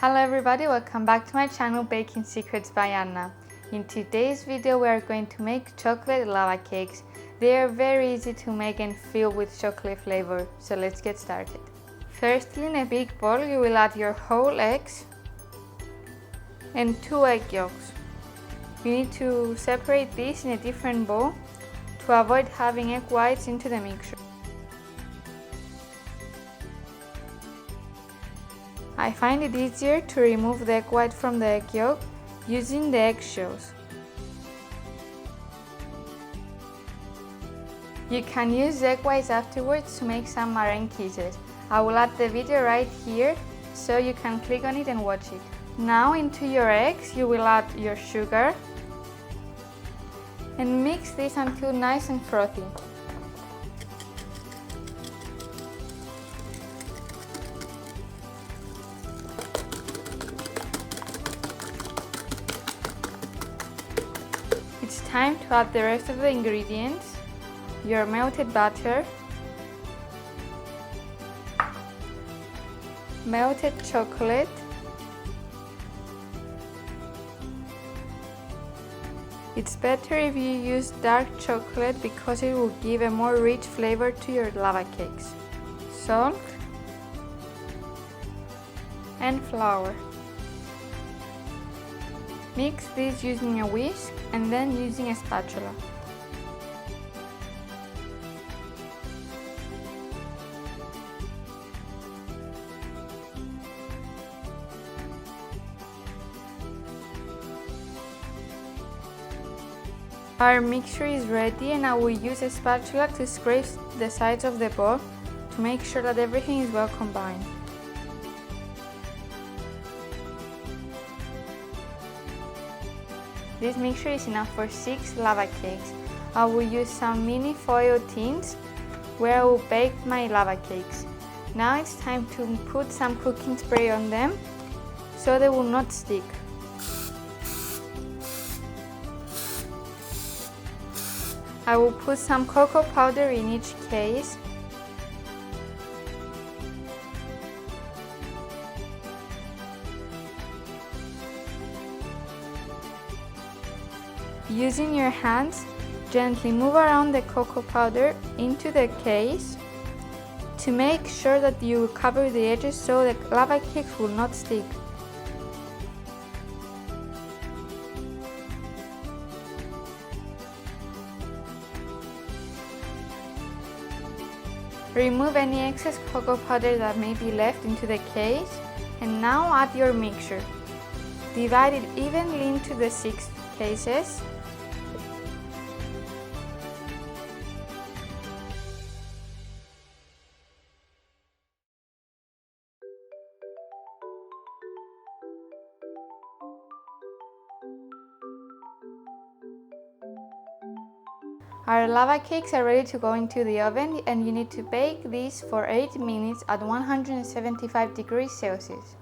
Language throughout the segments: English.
Hello everybody, welcome back to my channel Baking Secrets by Anna. In today's video we are going to make chocolate lava cakes. They are very easy to make and filled with chocolate flavor, so let's get started. Firstly, in a big bowl you will add your whole eggs and 2 egg yolks. You need to separate these in a different bowl to avoid having egg whites into the mixture. I find it easier to remove the egg white from the egg yolk using the eggshells. You can use egg whites afterwards to make some meringue kisses. I will add the video right here so you can click on it and watch it. Now into your eggs you will add your sugar and mix this until nice and frothy. It's time to add the rest of the ingredients, your melted butter, melted chocolate, it's better if you use dark chocolate because it will give a more rich flavor to your lava cakes, salt, and flour. Mix this using a whisk and then using a spatula. Our mixture is ready and I will use a spatula to scrape the sides of the bowl to make sure that everything is well combined. This mixture is enough for 6 lava cakes. I will use some mini foil tins where I will bake my lava cakes. Now it's time to put some cooking spray on them so they will not stick. I will put some cocoa powder in each case. Using your hands, gently move around the cocoa powder into the case to make sure that you cover the edges so the lava cakes will not stick. Remove any excess cocoa powder that may be left into the case and now add your mixture. Divide it evenly into the 6 cases. Our lava cakes are ready to go into the oven and you need to bake these for 8 minutes at 175 degrees Celsius.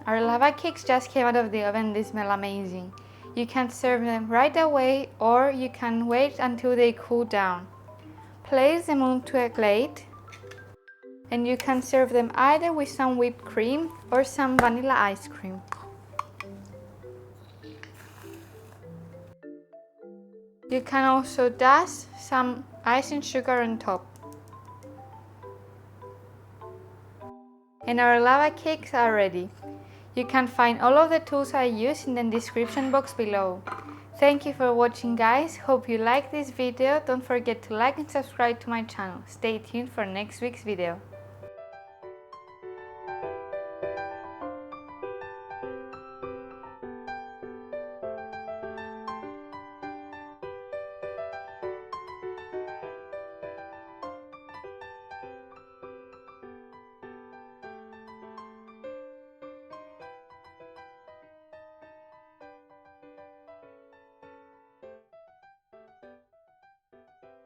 Our lava cakes just came out of the oven, they smell amazing. You can serve them right away or you can wait until they cool down. Place them onto a plate and you can serve them either with some whipped cream or some vanilla ice cream. You can also dust some icing sugar on top. And our lava cakes are ready. You can find all of the tools I use in the description box below. Thank you for watching guys, hope you liked this video, don't forget to like and subscribe to my channel. Stay tuned for next week's video.